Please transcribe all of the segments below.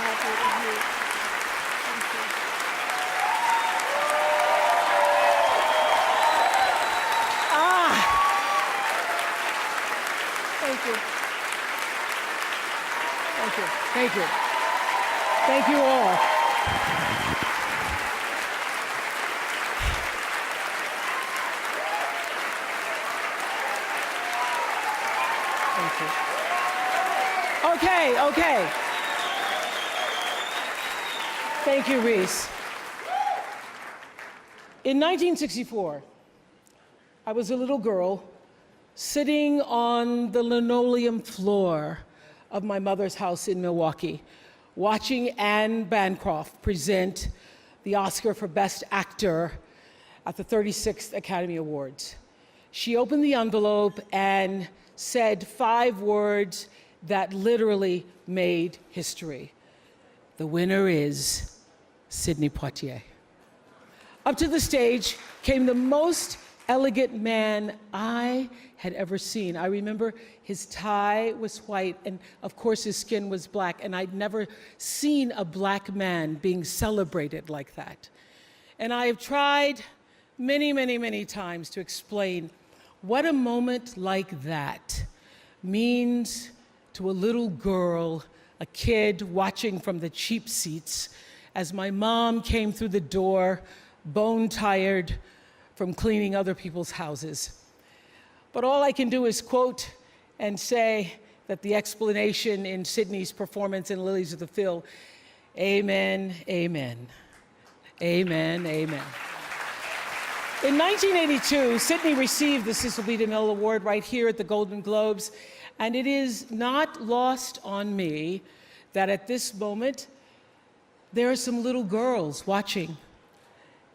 happy to be here. Thank you. Thank you. Thank you. Thank you all. Thank you. Okay. Thank you, Reese. In 1964, I was a little girl sitting on the linoleum floor of my mother's house in Milwaukee, watching Anne Bancroft present the Oscar for Best Actor at the 36th Academy Awards. She opened the envelope and said 5 words that literally made history. The winner is Sidney Poitier. Up to the stage came the most elegant man I had ever seen. I remember his tie was white, and of course his skin was black, and I'd never seen a black man being celebrated like that. And I have tried many times to explain what a moment like that means to a little girl, a kid watching from the cheap seats as my mom came through the door, bone-tired from cleaning other people's houses. But all I can do is quote and say that the explanation in Sidney's performance in Lilies of the Field, amen, amen, amen, amen. In 1982, Sidney received the Cecil B. DeMille Award right here at the Golden Globes, and it is not lost on me that at this moment, there are some little girls watching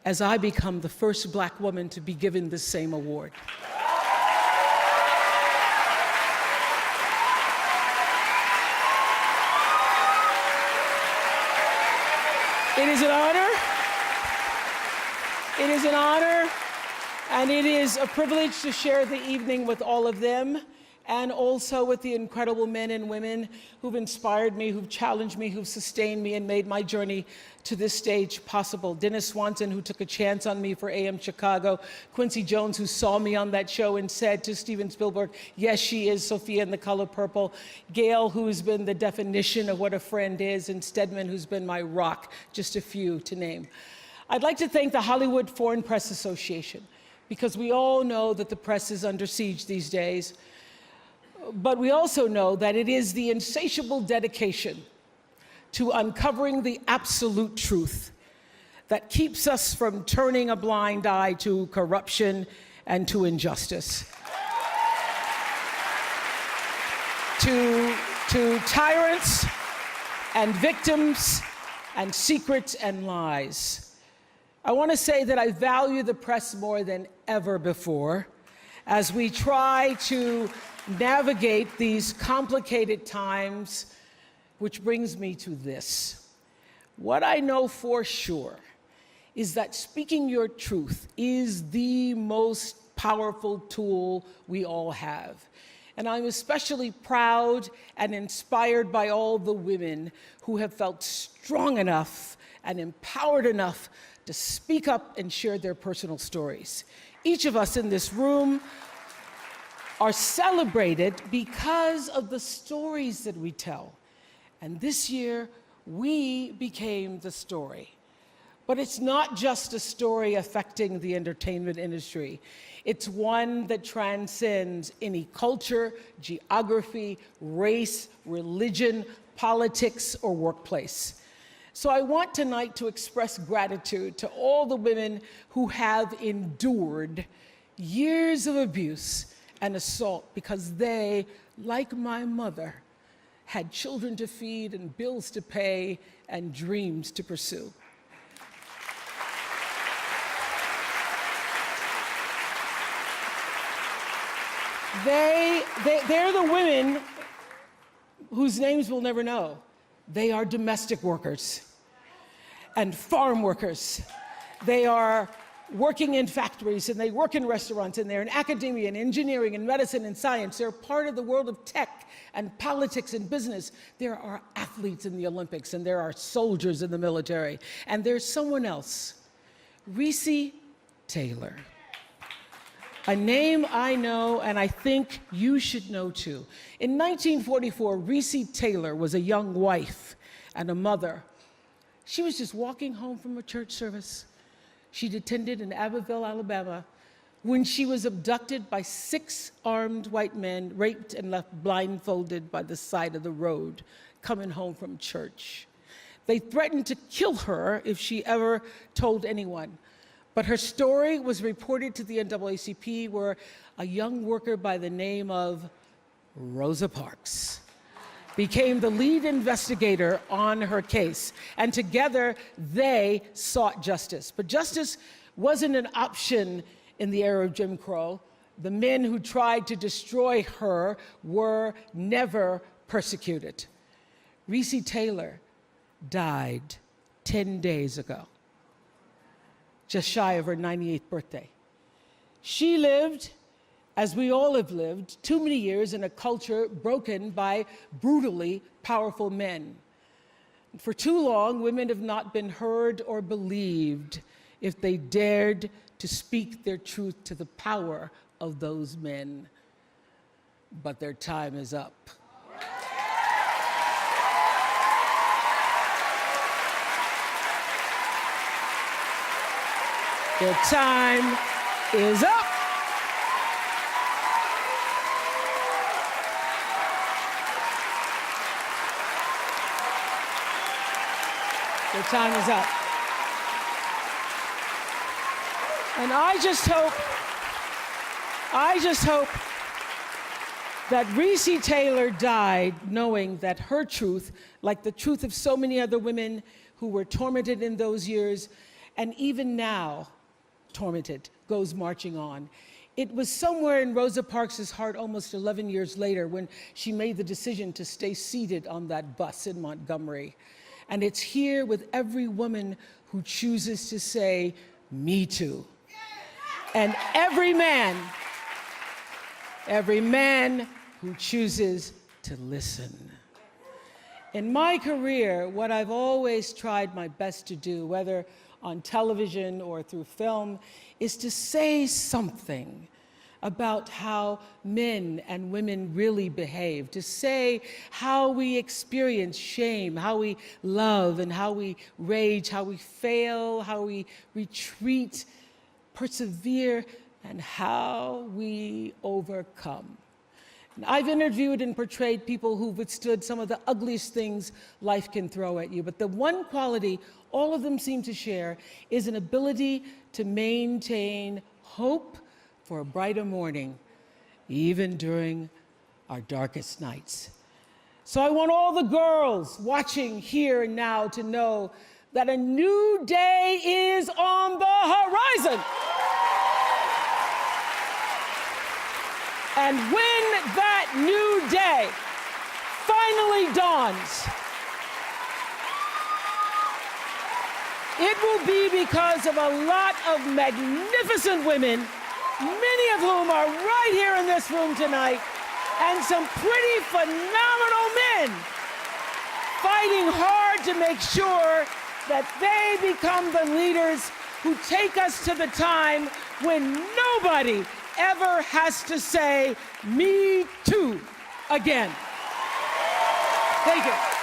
as I become the first Black woman to be given the same award. It is an honor. It is an honor, and it is a privilege to share the evening with all of them, and also with the incredible men and women who've inspired me, who've challenged me, who've sustained me, and made my journey to this stage possible. Dennis Swanson, who took a chance on me for AM Chicago. Quincy Jones, who saw me on that show and said to Steven Spielberg, yes, she is Sophia in The Color Purple. Gail, who's been the definition of what a friend is, and Stedman, who's been my rock, just a few to name. I'd like to thank the Hollywood Foreign Press Association, because we all know that the press is under siege these days. But we also know that it is the insatiable dedication to uncovering the absolute truth that keeps us from turning a blind eye to corruption and to injustice, to tyrants and victims and secrets and lies. I want to say that I value the press more than ever before as we try to navigate these complicated times, which brings me to this. What I know for sure is that speaking your truth is the most powerful tool we all have. And I'm especially proud and inspired by all the women who have felt strong enough and empowered enough to speak up and share their personal stories. Each of us in this room are celebrated because of the stories that we tell. And this year, we became the story. But it's not just a story affecting the entertainment industry. It's one that transcends any culture, geography, race, religion, politics, or workplace. So I want tonight to express gratitude to all the women who have endured years of abuse and assault because they, like my mother, had children to feed and bills to pay and dreams to pursue. They're the women whose names we'll never know. They are domestic workers and farm workers. They are working in factories, and they work in restaurants, and they're in academia and engineering and medicine and science. They're part of the world of tech and politics and business. There are athletes in the Olympics, and there are soldiers in the military. And there's someone else, Recy Taylor. A name I know, and I think you should know too. In 1944, Recy Taylor was a young wife and a mother. She was just walking home from a church service she'd attended in Abbeville, Alabama, when she was abducted by 6 armed white men, raped and left blindfolded by the side of the road, coming home from church. They threatened to kill her if she ever told anyone. But her story was reported to the NAACP, where a young worker by the name of Rosa Parks became the lead investigator on her case. And together, they sought justice. But justice wasn't an option in the era of Jim Crow. The men who tried to destroy her were never persecuted. Recy Taylor died 10 days ago, just shy of her 98th birthday. She lived, as we all have lived, too many years in a culture broken by brutally powerful men. For too long, women have not been heard or believed if they dared to speak their truth to the power of those men. But their time is up. Their time is up. Their time is up. And I just hope that Recy Taylor died knowing that her truth, like the truth of so many other women who were tormented in those years, and even now tormented, goes marching on. It was somewhere in Rosa Parks' heart almost 11 years later when she made the decision to stay seated on that bus in Montgomery. And it's here with every woman who chooses to say, "Me too." And every man who chooses to listen. In my career, what I've always tried my best to do, whether on television or through film, is to say something about how men and women really behave, to say how we experience shame, how we love and how we rage, how we fail, how we retreat, persevere, and how we overcome. And I've interviewed and portrayed people who've withstood some of the ugliest things life can throw at you, but the one quality all of them seem to share is an ability to maintain hope for a brighter morning, even during our darkest nights. So I want all the girls watching here and now to know that a new day is on the horizon. And when that new day finally dawns, it will be because of a lot of magnificent women, many of whom are right here in this room tonight, and some pretty phenomenal men fighting hard to make sure that they become the leaders who take us to the time when nobody ever has to say, "Me too," again. Thank you.